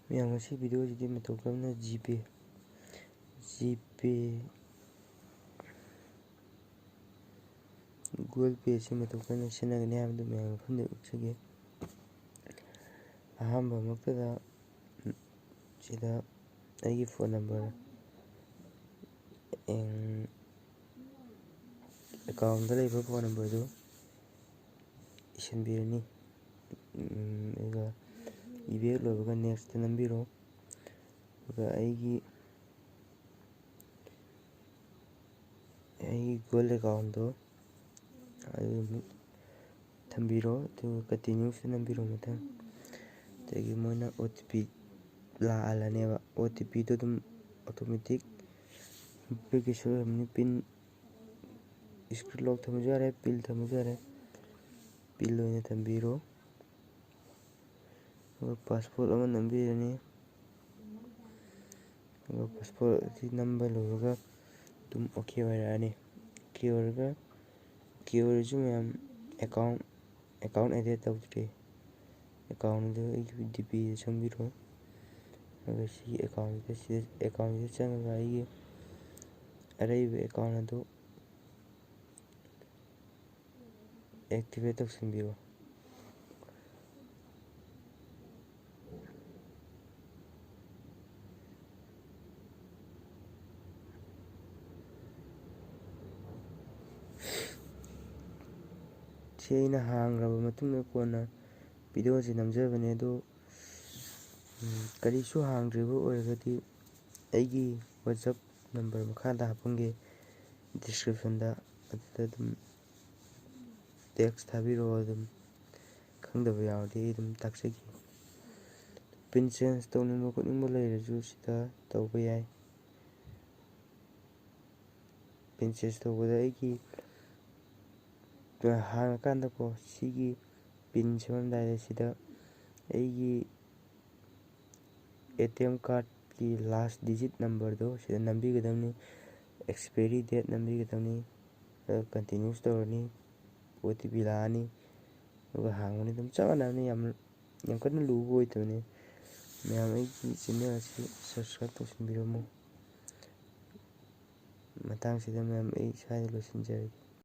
ꯃꯌꯥꯝ ꯉꯁꯤ ꯚꯤꯗꯤꯑꯣꯁꯤꯗꯤ ꯃꯇꯧ ꯀꯔꯝꯅ ꯖꯤꯄꯦ ꯒꯨꯒꯜ ꯄꯦ ꯑꯁꯤ ꯃꯇꯧ ꯀꯔꯝꯅ ꯁꯤꯖꯤꯟꯅꯒꯅꯤ ꯍꯥꯏꯕꯗꯨ ꯃꯌꯥꯝ ꯃꯐꯝꯗ ꯎꯠꯆꯒꯦ꯫ ꯑꯍꯥꯟꯕ ꯃꯛꯇꯗ ꯁꯤꯗ ꯑꯩꯒꯤ ꯐꯣꯟ ꯅꯝꯕꯔ ꯑꯦꯀꯥꯎꯟꯗ ꯂꯩꯕ ꯐꯣꯟ ꯅꯝꯕꯔꯗꯨ ꯏꯁꯤꯟꯕꯤꯔꯅꯤ꯫ ꯑꯗꯨꯒ ꯏꯕ ꯂꯣꯏꯕꯒ ꯅꯦꯛꯁꯇ ꯅꯝꯕꯤꯔꯣ꯫ ꯑꯗꯨꯒ ꯑꯩꯒꯤ ꯒꯨꯒꯜ ꯑꯦꯀꯥꯎꯟꯗꯣ ꯑꯗꯨꯃꯨꯛ ꯊꯝꯕꯤꯔꯣ ꯑꯗꯨꯒ ꯀꯟꯇꯤꯅ꯭ꯌꯨꯁꯇ ꯅꯝꯕꯤꯔꯣ ꯃꯊꯪ꯫ ꯑꯗꯒꯤ ꯃꯣꯏꯅ OTP ꯂꯥꯛꯍꯜꯂꯅꯦꯕ꯫ OTPꯗꯣ ꯑꯗꯨꯝ ꯑꯣꯇꯣꯃꯦꯇꯤꯛ ꯄꯤꯛꯀꯤꯁꯨ ꯑꯣꯏꯔꯝꯅꯤ ꯄꯤꯟ ꯁꯀ꯭ꯔꯤꯟ ꯂꯣꯛ ꯊꯝꯃꯁꯨ ꯌꯥꯔꯦ, ꯄꯤꯟ ꯊꯝꯃꯁꯨ ꯌꯥꯔꯦ꯫ ꯄꯤꯟ ꯑꯣꯏꯅ ꯊꯝꯕꯤꯔꯣ꯫ ꯑꯗꯨꯒ ꯄꯥꯁꯄꯣꯔꯠ ꯑꯃ ꯅꯝꯕꯤꯔꯅꯤ꯫ ꯑꯗꯨꯒ ꯄꯥꯁꯄꯣꯔꯠ ꯑꯁꯤ ꯅꯝꯕ ꯂꯣꯏꯕꯒ ꯑꯗꯨꯝ ꯑꯣꯀꯦ ꯑꯣꯏꯔꯛꯑꯅꯤ꯫ ꯑꯣꯀꯦ ꯑꯣꯏꯔꯁꯨ ꯃꯌꯥꯝ ꯑꯦꯀꯥꯎꯟ ꯑꯦꯗꯦꯠ ꯇꯧꯗ꯭ꯔꯤ꯫ ꯑꯦꯀꯥꯎꯟꯗꯨ ꯑꯩꯒꯤ DPꯗ ꯆꯪꯕꯤꯔꯣ꯫ ꯑꯗꯨꯒ ꯁꯤꯒꯤ ꯑꯦꯀꯥꯎꯟꯁꯤꯗ ꯆꯪꯉꯒ ꯑꯩꯒꯤ ꯑꯔꯩꯕ ꯑꯦꯀꯥꯎꯟ ꯑꯗꯨ ꯑꯦꯛꯇꯤꯚꯦꯠ ꯇꯧꯁꯤꯟꯕꯤꯔꯣ꯫ ꯁꯤ ꯑꯩꯅ ꯍꯥꯡꯈ꯭ꯔꯕ ꯃꯇꯨꯡꯗ ꯀꯣꯟꯅ ꯚꯤꯗꯤꯑꯣꯁꯤ ꯅꯝꯖꯕꯅꯦ ꯑꯗꯣ ꯀꯔꯤꯁꯨ ꯍꯥꯡꯗ꯭ꯔꯤꯕ ꯑꯣꯏꯔꯒꯗꯤ ꯑꯩꯒꯤ WhatsApp ꯅꯝꯕꯔ ꯃꯈꯥꯗ ꯍꯥꯞꯄꯝꯒꯦ ꯗꯤꯁꯀ꯭ꯔꯤꯞꯁꯟꯗ, ꯑꯗꯨꯗ ꯑꯗꯨꯝ ꯇꯦꯛꯁ ꯊꯥꯕꯤꯔꯛꯑꯣ꯫ ꯑꯗꯨꯝ ꯈꯪꯗꯕ ꯌꯥꯎꯔꯗꯤ ꯑꯩ ꯑꯗꯨꯝ ꯇꯥꯛꯆꯒꯦ꯫ ꯄꯤꯟ ꯆꯦꯟꯖ ꯇꯧꯅꯤꯡꯕ ꯈꯣꯠꯅꯤꯡꯕ ꯂꯩꯔꯁꯨ ꯁꯤꯗ ꯇꯧꯕ ꯌꯥꯏ꯫ ꯄꯤꯟ ꯆꯦꯟꯖ ꯇꯧꯕꯗ ꯑꯩꯒꯤ ꯍꯥꯡꯉꯀꯥꯟꯗꯀꯣ ꯁꯤꯒꯤ ꯄꯤꯟ ꯁꯦꯝꯃꯝꯗꯥꯏꯗ ꯁꯤꯗ ꯑꯩꯒꯤ ATM ꯀꯥꯔꯠꯀꯤ ꯂꯥꯁ ꯗꯤꯖꯤꯠ ꯅꯝꯕꯔꯗꯣ ꯁꯤꯗ ꯅꯝꯕꯤꯒꯗꯕꯅꯤ꯫ Expiry date ꯅꯝꯕꯤꯒꯗꯕꯅꯤ꯫ ꯑꯗꯨꯒ ꯀꯟꯇꯤꯅ꯭ꯌꯨꯁ ꯇꯧꯔꯅꯤ꯫ OTP ꯂꯥꯛꯑꯅꯤ꯫ ꯑꯗꯨꯒ ꯍꯥꯡꯕꯅꯤ ꯑꯗꯨꯝ ꯆꯞ ꯃꯥꯟꯅꯕꯅꯤ, ꯌꯥꯝ ꯀꯟꯅ ꯂꯨꯕ ꯑꯣꯏꯗꯕꯅꯤ꯫ ꯃꯌꯥꯝ ꯑꯩꯒꯤ ꯆꯦꯅꯦꯜ ꯑꯁꯤ ꯁꯕꯁꯀ꯭ꯔꯥꯏꯕ ꯇꯧꯁꯤꯟꯕꯤꯔꯝꯃꯨ꯫ ꯃꯇꯥꯡꯁꯤꯗ ꯃꯌꯥꯝ ꯑꯩ ꯁ꯭ꯋꯥꯏꯗ ꯂꯣꯏꯁꯤꯟꯖꯔꯒꯦ꯫